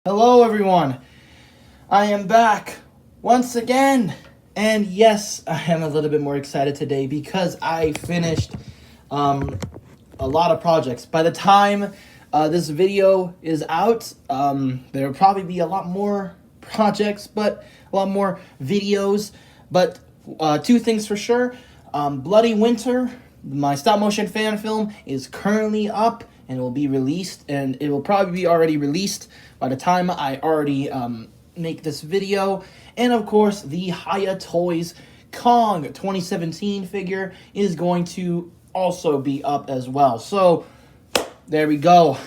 Hello, everyone. I am back once again. And yes, I am a little bit more excited today because I finished a lot of projects. By the time this video is out, there will probably be a lot more projects, but a lot more videos. But two things for sure. Bloody Winter, my stop motion fan film, is currently up and will be released, and it will probably be already released by the time I already make this video. And of course, the Hiya Toys Kong 2017 figure is going to also be up as well. So there we go.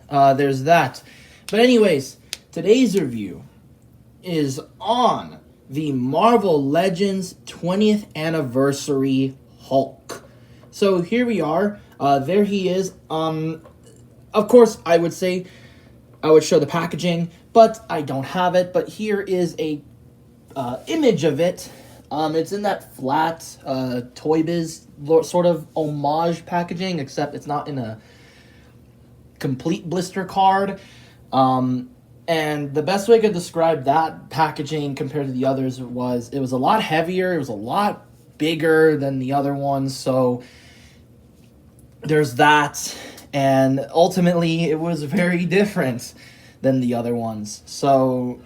There's that. But anyways, today's review is on the Marvel Legends 20th Anniversary Hulk. So here we are. There he is. Of course, I would say I would show the packaging, but I don't have it. But here is a image of it. It's in that flat Toy Biz sort of homage packaging, except it's not in a complete blister card. And the best way I could describe that packaging compared to the others was it was a lot heavier. It was a lot bigger than the other ones. So there's that. And ultimately, it was very different than the other ones. So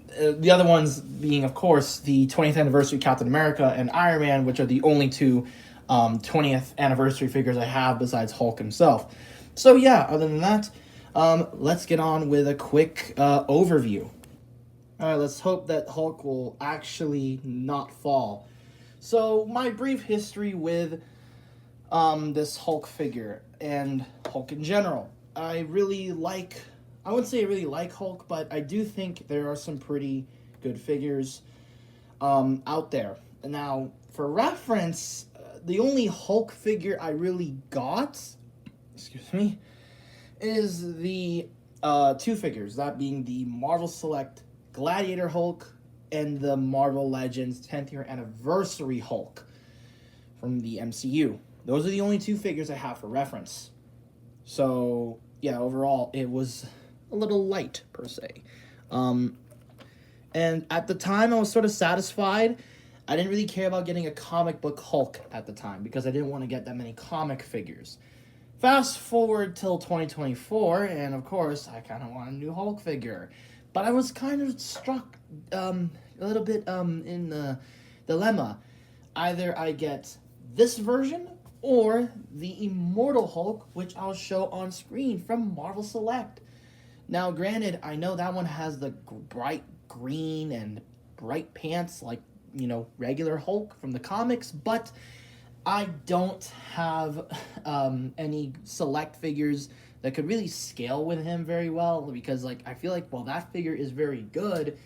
the other ones being, of course, the 20th anniversary Captain America and Iron Man, which are the only two 20th anniversary figures I have besides Hulk himself. So yeah, other than that, let's get on with a quick overview. All right, let's hope that Hulk will actually not fall. So my brief history with this Hulk figure and Hulk in general. I wouldn't say I really like Hulk, but I do think there are some pretty good figures out there. Now, for reference, the only Hulk figure I really got, is the two figures, that being the Marvel Select Gladiator Hulk and the Marvel Legends 10th year anniversary Hulk from the MCU. Those are the only two figures I have for reference. So, yeah, overall, it was a little light, per se. And at the time, I was sort of satisfied. I didn't really care about getting a comic book Hulk at the time because I didn't want to get that many comic figures. Fast forward till 2024, and of course, I kind of want a new Hulk figure. But I was kind of struck a little bit in the dilemma. Either I get this version or the Immortal Hulk, which I'll show on screen from Marvel Select. Now, granted, I know that one has the bright green and bright pants like, regular Hulk from the comics, but I don't have any Select figures that could really scale with him very well because, I feel like while that figure is very good,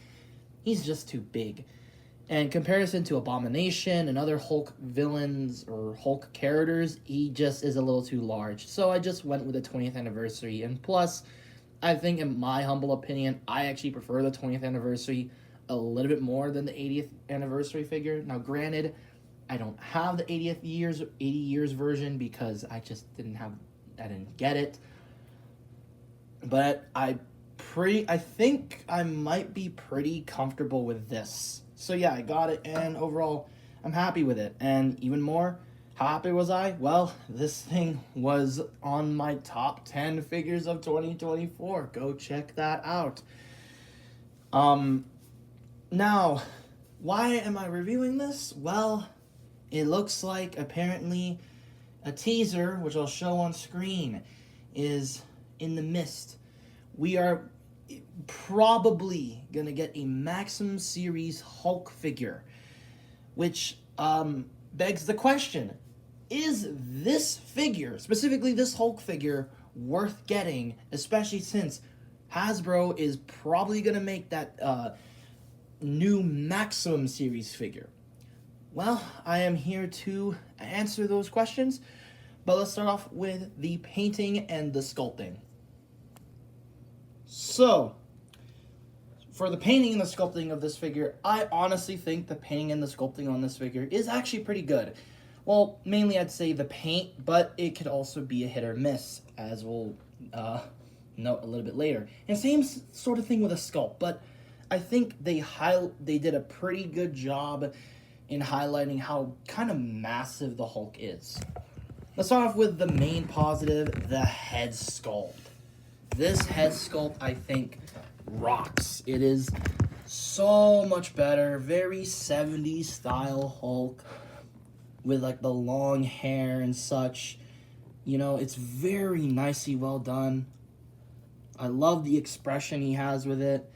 he's just too big. In comparison to Abomination and other Hulk villains or Hulk characters, he just is a little too large. So I just went with the 20th anniversary. And plus, I think in my humble opinion, I actually prefer the 20th anniversary a little bit more than the 80th anniversary figure. Now, granted, I don't have the 80 years version because I didn't get it. But I think I might be pretty comfortable with this. So yeah, I got it, and overall, I'm happy with it. And even more, how happy was I? Well, this thing was on my top 10 figures of 2024. Go check that out. Now, why am I reviewing this? Well, it looks like apparently a teaser, which I'll show on screen, is in the mist. We are probably gonna get a Maxim Series Hulk figure, which begs the question, is this figure, specifically this Hulk figure, worth getting, especially since Hasbro is probably gonna make that new Maximum Series figure? Well, I am here to answer those questions, but let's start off with the painting and the sculpting. So, for the painting and the sculpting of this figure, I honestly think the painting and the sculpting on this figure is actually pretty good. Well, mainly I'd say the paint, but it could also be a hit or miss, as we'll note a little bit later. And same sort of thing with a sculpt, but I think they did a pretty good job in highlighting how kind of massive the Hulk is. Let's start off with the main positive, the head sculpt. This head sculpt, I think, rocks. It is so much better. Very 70s style Hulk with like the long hair and such. You know, it's very nicely well done. I love the expression he has with it.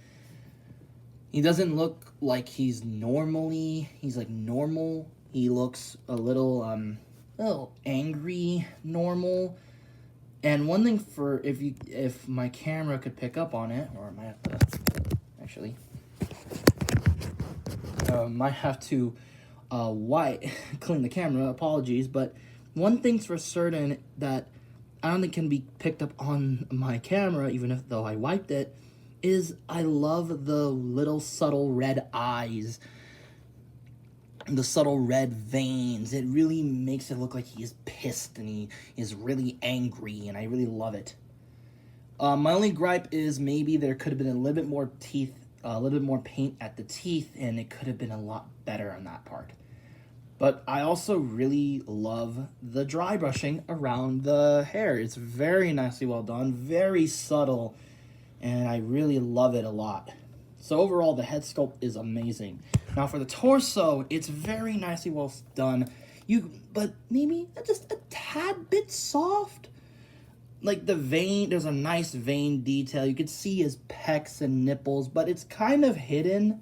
He doesn't look like he's like normal. He looks a little angry normal. And one thing if my camera could pick up on it, or I might have to actually might have to clean the camera, apologies, but one thing's for certain that I don't think can be picked up on my camera, even though I wiped it, is I love the little subtle red eyes, the subtle red veins. It really makes it look like he is pissed and he is really angry, and I really love it. My only gripe is maybe there could have been a little bit more paint at the teeth, and it could have been a lot better on that part. But I also really love the dry brushing around the hair. It's very nicely well done, very subtle, and I really love it a lot. So overall, the head sculpt is amazing. Now for the torso, it's very nicely well done. But maybe just a tad bit soft. Like the vein, there's a nice vein detail. You can see his pecs and nipples, but it's kind of hidden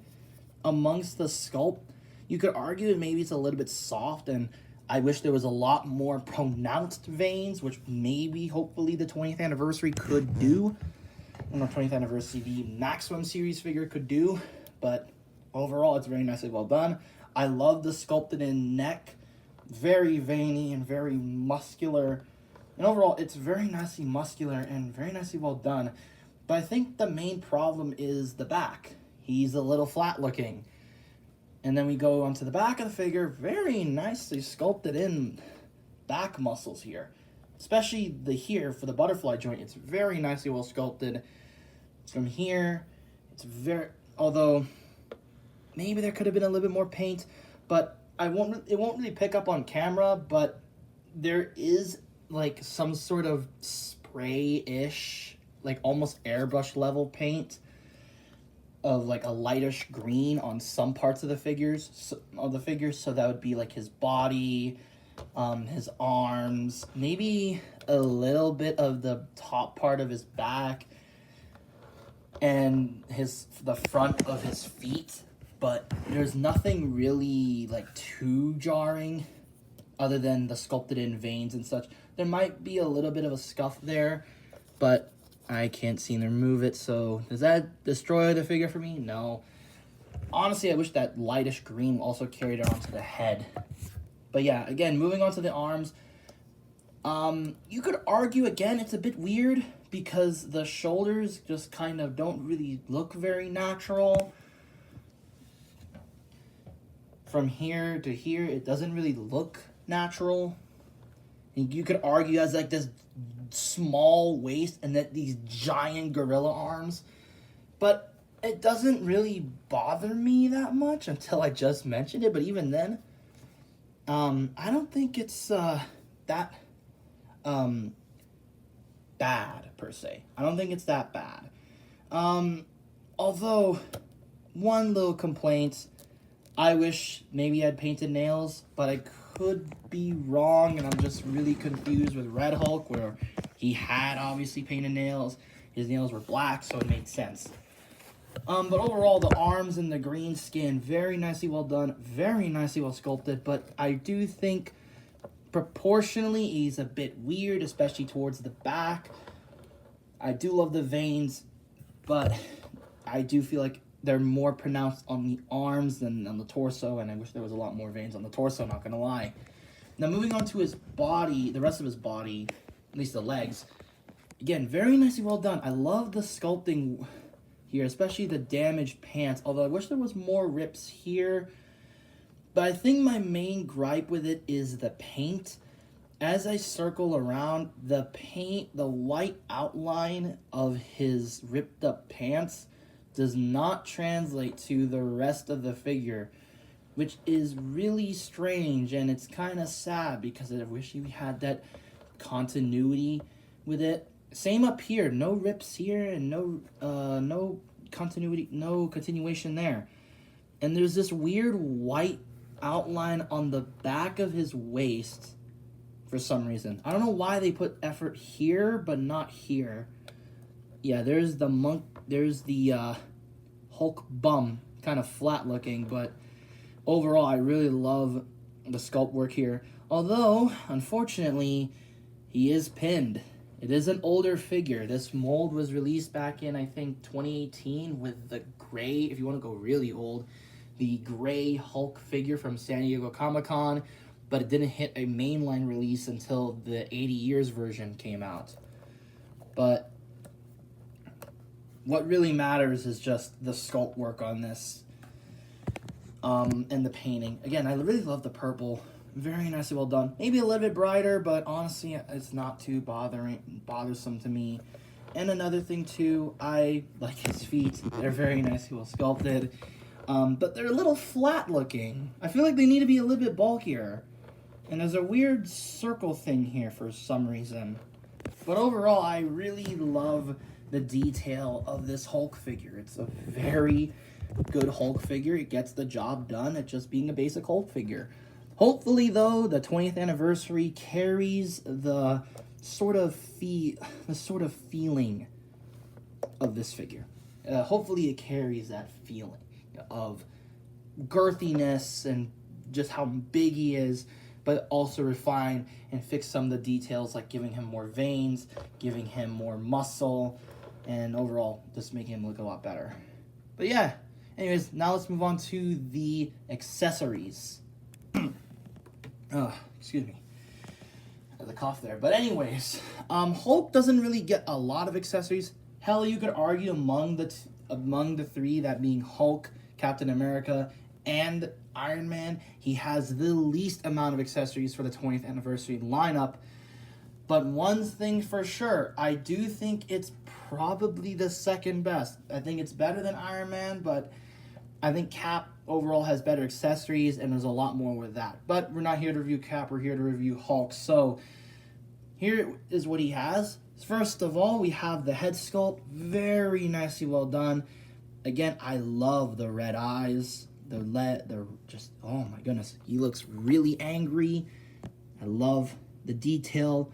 amongst the sculpt. You could argue maybe it's a little bit soft, and I wish there was a lot more pronounced veins, which maybe, hopefully, the 20th anniversary could do. Or 20th anniversary, the Maximum series figure could do. But overall, it's very nicely well done. I love the sculpted in neck. Very veiny and very muscular. And overall, it's very nicely muscular and very nicely well done. But I think the main problem is the back. He's a little flat looking. And then we go onto the back of the figure, very nicely sculpted in back muscles here. Especially here for the butterfly joint, it's very nicely well sculpted. From here, although maybe there could have been a little bit more paint, but it won't really pick up on camera, but there is like some sort of spray-ish, like almost airbrush level paint of like a lightish green on some parts of the figures, so that would be like his body, his arms, maybe a little bit of the top part of his back, and the front of his feet. But there's nothing really like too jarring other than the sculpted in veins and such. There might be a little bit of a scuff there, but I can't seem to remove it. So does that destroy the figure for me? No. Honestly, I wish that lightish green also carried it onto the head. But yeah, again, moving on to the arms. You could argue, again, it's a bit weird because the shoulders just kind of don't really look very natural. From here to here, it doesn't really look natural. And you could argue as like this small waist and that these giant gorilla arms. But it doesn't really bother me that much until I just mentioned it. But even then, I don't think it's that bad per se. I don't think it's that bad. Although one little complaint, I wish maybe I'd painted nails, but I could be wrong, and I'm just really confused with Red Hulk, where he had obviously painted nails. His nails were black, so it made sense. But overall, the arms and the green skin, very nicely well done, very nicely well sculpted, but I do think proportionally he's a bit weird, especially towards the back. I do love the veins, but I do feel like they're more pronounced on the arms than on the torso, and I wish there was a lot more veins on the torso, not gonna lie. Now moving on to his body, the rest of his body, at least the legs, again, very nicely well done. I love the sculpting here, especially the damaged pants, although I wish there was more rips here. But I think my main gripe with it is the paint. as I circle around, the paint, the white outline of his ripped up pants does not translate to the rest of the figure, which is really strange, and it's kind of sad because I wish we had that continuity with it. Same up here, no rips here and no continuity, no continuation there. And there's this weird white outline on the back of his waist for some reason. I don't know why they put effort here but not here. Yeah, there's the Hulk bum, kind of flat looking, but overall I really love the sculpt work here. Although, unfortunately, he is pinned. It is an older figure. This mold was released back in, I think, 2018 with the gray, if you want to go really old, the gray Hulk figure from San Diego Comic-Con, but it didn't hit a mainline release until the 80 years version came out. But what really matters is just the sculpt work on this, and the painting. Again, I really love the purple. Very nicely well done. Maybe a little bit brighter, but honestly, it's not too bothersome to me. And another thing too, I like his feet. They're very nicely well sculpted. But they're a little flat looking. I feel like they need to be a little bit bulkier. And there's a weird circle thing here for some reason. But overall, I really love the detail of this Hulk figure. It's a very good Hulk figure. It gets the job done at just being a basic Hulk figure. Hopefully, though, the 20th anniversary carries the sort of feeling of this figure. Hopefully, it carries that feeling of girthiness and just how big he is, but also refine and fix some of the details, like giving him more veins, giving him more muscle, and overall just making him look a lot better. But yeah, anyways, now let's move on to the accessories. Excuse me. I had a cough there. But anyways, Hulk doesn't really get a lot of accessories. Hell, you could argue among the three, that being Hulk, Captain America, and Iron Man, he has the least amount of accessories for the 20th anniversary lineup. But one thing for sure, I do think it's probably the second best. I think it's better than Iron Man, but I think Cap overall has better accessories, and there's a lot more with that. But we're not here to review Cap, we're here to review Hulk. So here is what he has. First of all, we have the head sculpt, very nicely well done. Again, I love the red eyes. They're just, oh my goodness, he looks really angry. I love the detail.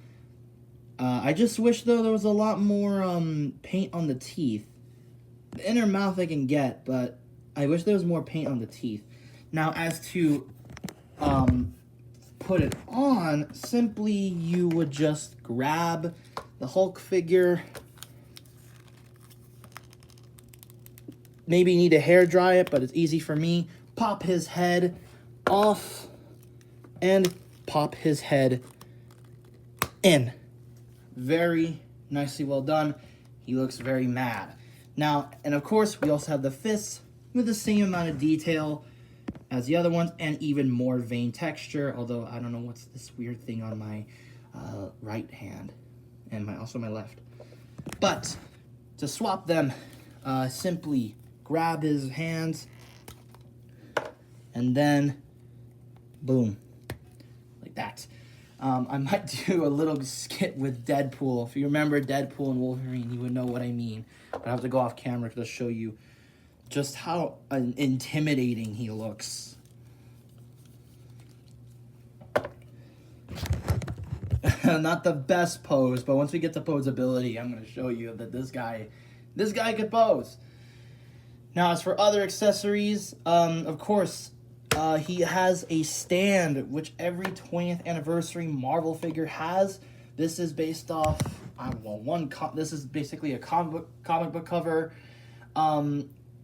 I just wish, though, there was a lot more paint on the teeth. The inner mouth I can get, but I wish there was more paint on the teeth. Now, as to put it on, simply you would just grab the Hulk figure. Maybe you need to hair dry it, but it's easy for me. Pop his head off and pop his head in. Very nicely well done. He looks very mad. Now, and of course, we also have the fists with the same amount of detail as the other ones, and even more vein texture, although I don't know what's this weird thing on my right hand, and also my left. But to swap them, simply grab his hands, and then boom, like that. I might do a little skit with Deadpool. If you remember Deadpool and Wolverine, you would know what I mean. But I have to go off camera to show you just how intimidating he looks. Not the best pose, but once we get to posability, I'm going to show you that this guy could pose. Now, as for other accessories, of course, he has a stand, which every 20th anniversary Marvel figure has. This is based off, this is basically a comic book cover,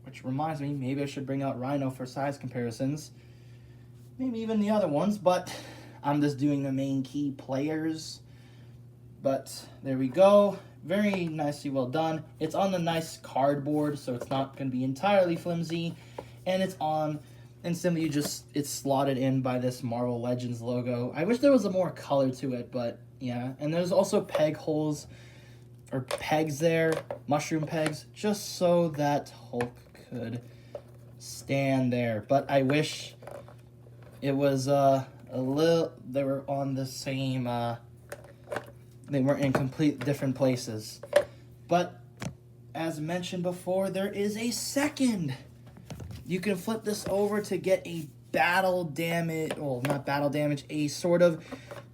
which reminds me, maybe I should bring out Rhino for size comparisons. Maybe even the other ones, but I'm just doing the main key players. But there we go. Very nicely well done. It's on the nice cardboard, so it's not going to be entirely flimsy. And it's on and simply it's slotted in by this Marvel Legends logo. I wish there was a more color to it, but yeah. And there's also peg holes or pegs there, mushroom pegs, just so that Hulk could stand there. But I wish it was a little, they were on the same, they weren't in complete different places. But as mentioned before, there is a second. You can flip this over to get a battle damage, well, not battle damage, a sort of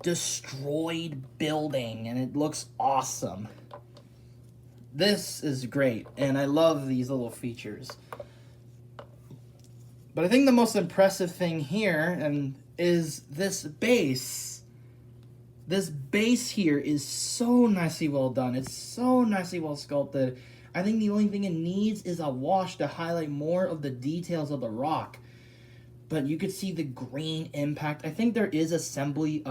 destroyed building, and it looks awesome. This is great, and I love these little features. But I think the most impressive thing here is this base. This base here is so nicely well done. It's so nicely well sculpted. I think the only thing it needs is a wash to highlight more of the details of the rock. But you could see the green impact. I think there is assembly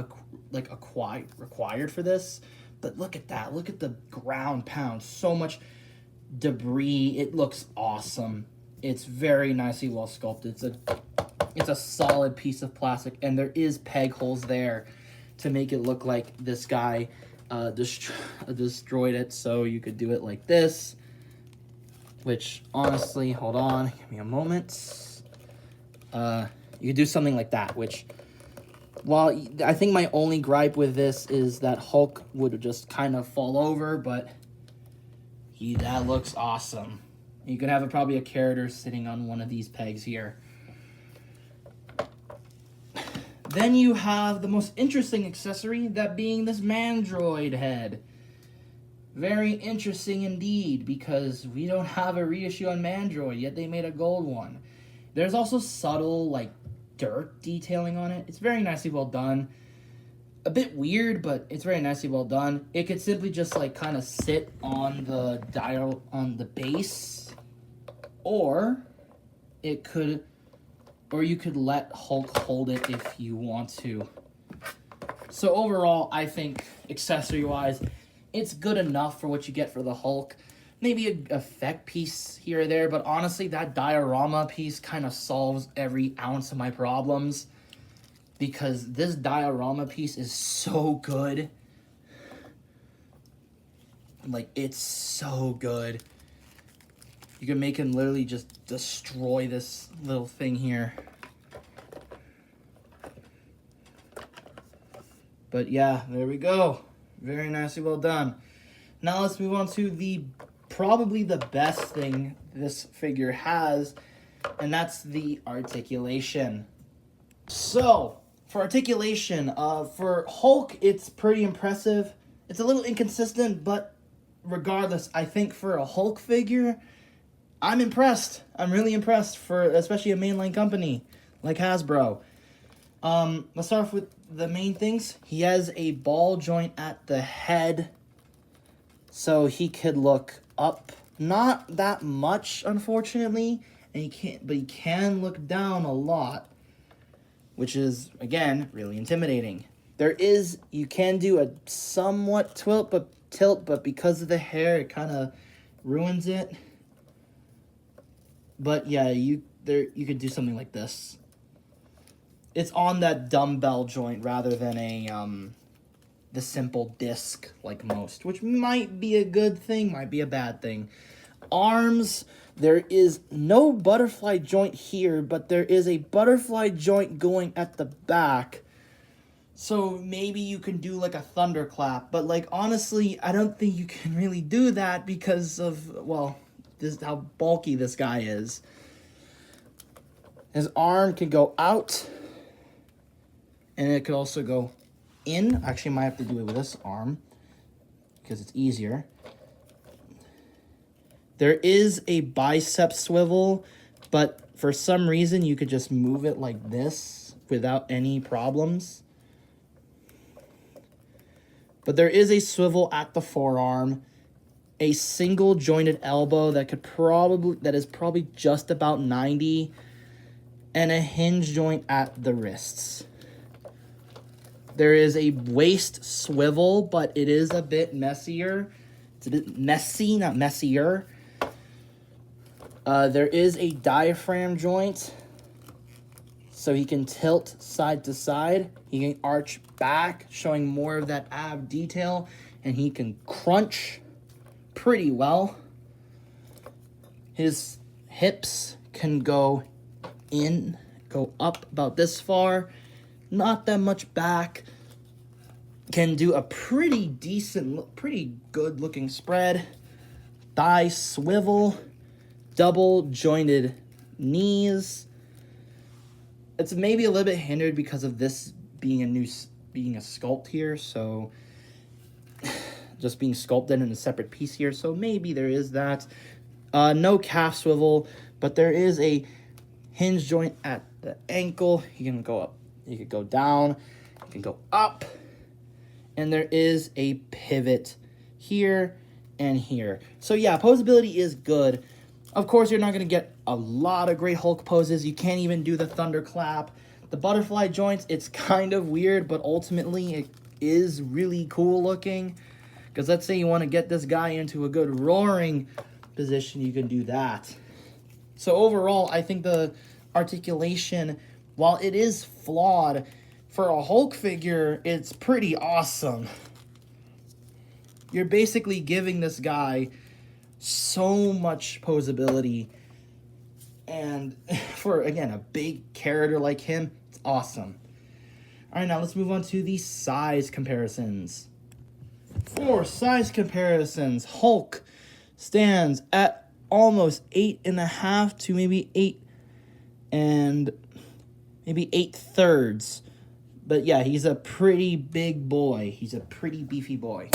required for this. But look at that. Look at the ground pound. So much debris. It looks awesome. It's very nicely well sculpted. It's a solid piece of plastic, and there is peg holes there to make it look like this guy destroyed it. So you could do it like this, which honestly, hold on, give me a moment. You could do something like that, which, while I think my only gripe with this is that Hulk would just kind of fall over, but that looks awesome. You could have probably a character sitting on one of these pegs here. Then you have the most interesting accessory, that being this Mandroid head. Very interesting indeed, because we don't have a reissue on Mandroid, yet they made a gold one. There's also subtle, like, dirt detailing on it. It's very nicely well done. A bit weird, but it's very nicely well done. It could simply just, like, kind of sit on the dial, on the base, or it could, or you could let Hulk hold it if you want to. So overall, I think, accessory-wise, it's good enough for what you get for the Hulk. Maybe an effect piece here or there, but honestly, that diorama piece kind of solves every ounce of my problems, because this diorama piece is so good. Like, it's so good. You can make him literally just destroy this little thing here. But yeah, there we go. Very nicely well done. Now let's move on to probably the best thing this figure has, and that's the articulation. So, for articulation, for Hulk, it's pretty impressive. It's a little inconsistent, but regardless, I think for a Hulk figure, I'm impressed. I'm really impressed, for especially a mainline company like Hasbro. Let's start off with the main things. He has a ball joint at the head, so he could look up. Not that much, unfortunately, and he can look down a lot, which is, again, really intimidating. You can do a somewhat tilt, but because of the hair, it kind of ruins it. But yeah, you could do something like this. It's on that dumbbell joint rather than the simple disc like most, which might be a good thing, might be a bad thing. Arms, there is no butterfly joint here, but there is a butterfly joint going at the back. So maybe you can do like a thunderclap, but like honestly, I don't think you can really do that because of, well, this is how bulky this guy is. His arm can go out, and it could also go in. Actually, I might have to do it with this arm because it's easier. There is a bicep swivel, but for some reason you could just move it like this without any problems. But there is a swivel at the forearm, a single jointed elbow that is probably just about 90, and a hinge joint at the wrists. There is a waist swivel, but it is a bit messier. It's a bit messy, not messier. There is a diaphragm joint so he can tilt side to side. He can arch back, showing more of that ab detail, and he can crunch pretty well. His hips can go up about this far, not that much back. Can do a pretty decent, pretty good looking spread. Thigh swivel, double jointed knees. It's maybe a little bit hindered because of this being a sculpt here, so just being sculpted in a separate piece here, so maybe there is that. No calf swivel, but there is a hinge joint at the ankle. You can go up, you could go down, you can go up, and there is a pivot here and here. So yeah, posability is good. Of course, you're not going to get a lot of great Hulk poses. You can't even do the thunderclap. The butterfly joints, it's kind of weird, but ultimately it is really cool looking. Because let's say you want to get this guy into a good roaring position, you can do that. So overall, I think the articulation, while it is flawed, for a Hulk figure, it's pretty awesome. You're basically giving this guy so much posability, and for, again, a big character like him, it's awesome. All right, now let's move on to the size comparisons. For size comparisons, Hulk stands at almost 8.5 to maybe 8.3. But yeah, he's a pretty big boy. He's a pretty beefy boy.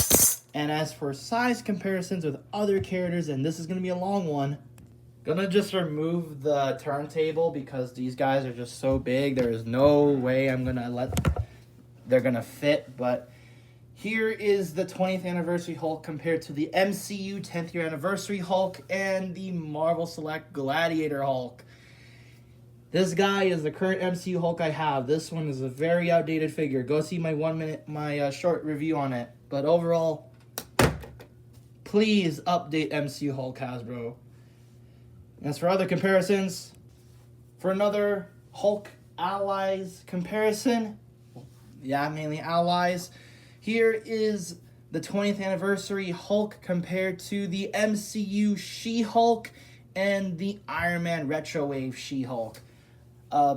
And as for size comparisons with other characters, and this is going to be a long one, gonna just remove the turntable because these guys are just so big. There is no way they're gonna fit. But here is the 20th anniversary Hulk compared to the MCU 10th year anniversary Hulk and the Marvel Select Gladiator Hulk. This guy is the current MCU Hulk I have. This one is a very outdated figure. Go see my short review on it. But overall, please update MCU Hulk, Hasbro. As for other comparisons, for another Hulk Allies comparison, mainly Allies, here is the 20th anniversary Hulk compared to the MCU She-Hulk and the Iron Man Retro Wave She-Hulk.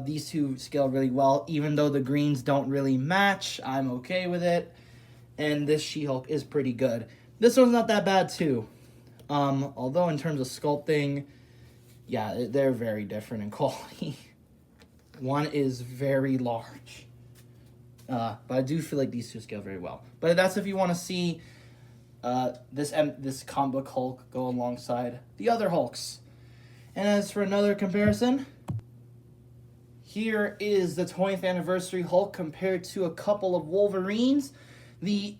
These two scale really well, even though the greens don't really match. I'm okay with it. And this She-Hulk is pretty good. This one's not that bad too. Although in terms of sculpting, yeah, they're very different in quality. One is very large. But I do feel like these two scale very well. But that's if you want to see this comic book Hulk go alongside the other Hulks. And as for another comparison, here is the 20th anniversary Hulk compared to a couple of Wolverines. The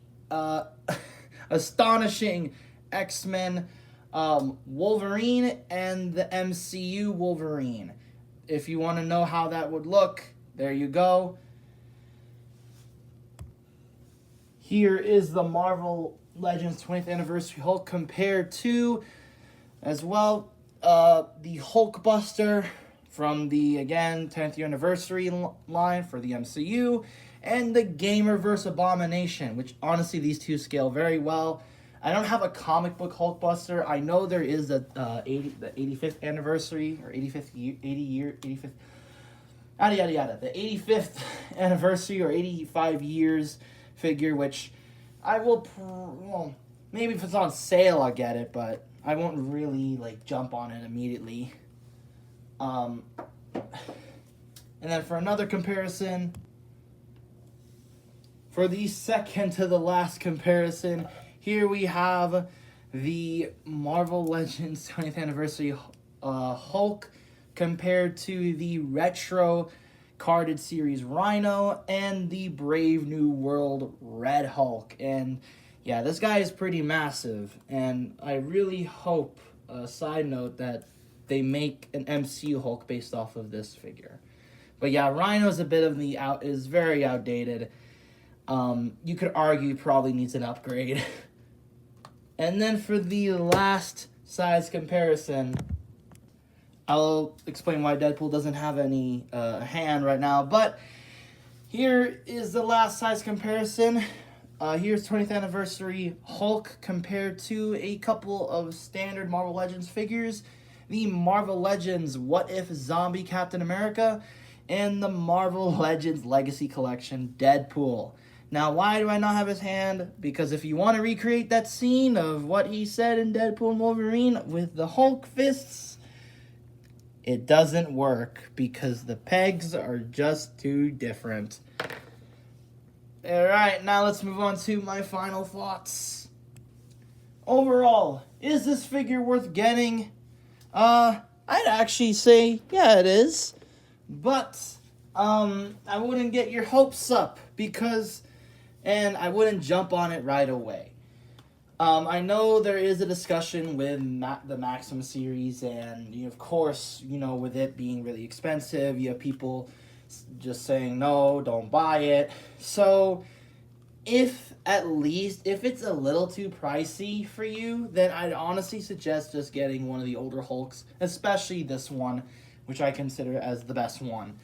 astonishing X-Men Wolverine and the MCU Wolverine. If you want to know how that would look, there you go. Here is the Marvel Legends 20th anniversary Hulk compared to, as well, the Hulkbuster from the, again, 10th year anniversary line for the MCU, and the Gamerverse Abomination, which honestly these two scale very well. I don't have a comic book Hulkbuster. I know there is the 85th anniversary, or 85th the 85th anniversary or 85 years figure, which I will, maybe if it's on sale I'll get it, but I won't really jump on it immediately. And then for another comparison, for the second to the last comparison, here we have the Marvel Legends 20th anniversary Hulk compared to the retro carded series Rhino and the Brave New World Red Hulk. And yeah, this guy is pretty massive, and I really hope, side note, that they make an MCU Hulk based off of this figure. But yeah, Rhino's is very outdated. You could argue he probably needs an upgrade. And then for the last size comparison, I'll explain why Deadpool doesn't have any hand right now, but here is the last size comparison. Here's 20th anniversary Hulk compared to a couple of standard Marvel Legends figures. The Marvel Legends What If Zombie Captain America and the Marvel Legends Legacy Collection Deadpool. Now, why do I not have his hand? Because if you want to recreate that scene of what he said in Deadpool and Wolverine with the Hulk fists, it doesn't work because the pegs are just too different. Alright, now let's move on to my final thoughts. Overall, is this figure worth getting? I'd actually say, yeah, it is. But, I wouldn't get your hopes up because, and I wouldn't jump on it right away. I know there is a discussion with the Maxim series, and of course, with it being really expensive, you have people just saying, no, don't buy it. So, if it's a little too pricey for you, then I'd honestly suggest just getting one of the older Hulks, especially this one, which I consider as the best one.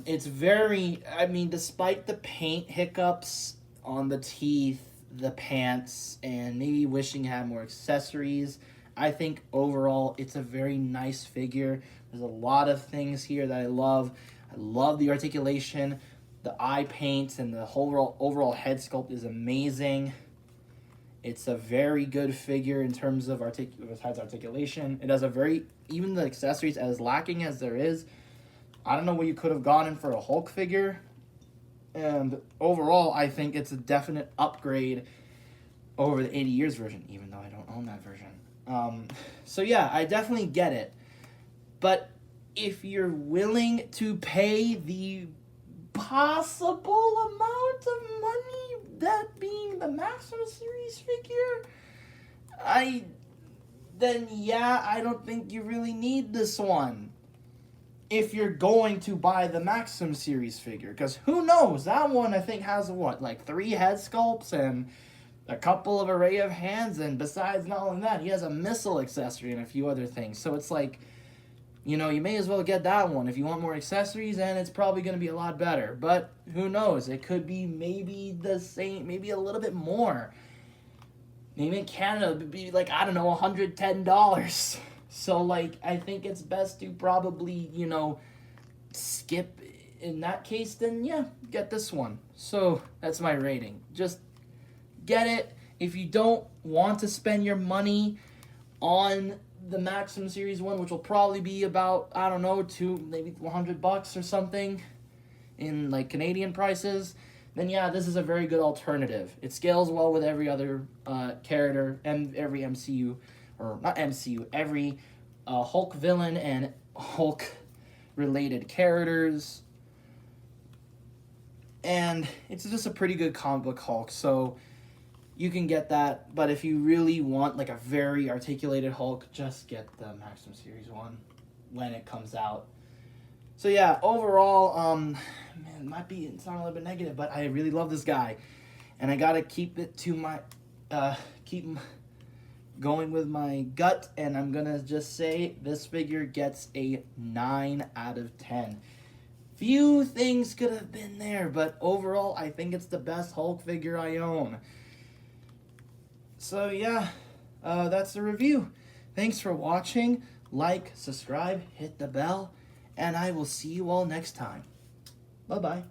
It's despite the paint hiccups on the teeth, the pants, and maybe wishing it had more accessories, I think overall it's a very nice figure. There's a lot of things here that I love. I love the articulation, the eye paint, and the whole overall head sculpt is amazing. It's a very good figure in terms of besides articulation. It has even the accessories, as lacking as there is, I don't know what you could have gotten for a Hulk figure. And overall, I think it's a definite upgrade over the 80 years version, even though I don't own that version. So yeah, I definitely get it. But if you're willing to pay the possible amount of money, that being the Maxim series figure, I don't think you really need this one. If you're going to buy the Maxim series figure, because who knows, that one I think has 3 head sculpts and a couple of array of hands, and besides not only that, he has a missile accessory and a few other things. So it's like, you may as well get that one if you want more accessories, and it's probably going to be a lot better. But who knows, it could be maybe the same, maybe a little bit more. Maybe in Canada it would be $110. So, I think it's best to probably, skip in that case, then, yeah, get this one. So, that's my rating. Just get it. If you don't want to spend your money on the Maxim Series 1, which will probably be about, maybe $100 or something in, Canadian prices, then, yeah, this is a very good alternative. It scales well with every other character and every MCU, or not MCU, every Hulk villain and Hulk related characters, and it's just a pretty good comic book Hulk, so you can get that. But if you really want a very articulated Hulk, just get the Maxim Series 1 when it comes out. So yeah, overall, it might be sound a little bit negative, but I really love this guy, and I gotta keep it to my going with my gut, and I'm gonna just say this figure gets a 9 out of 10. Few things could have been there, but overall, I think it's the best Hulk figure I own. So yeah, that's the review. Thanks for watching. Like, subscribe, hit the bell, and I will see you all next time. Bye-bye.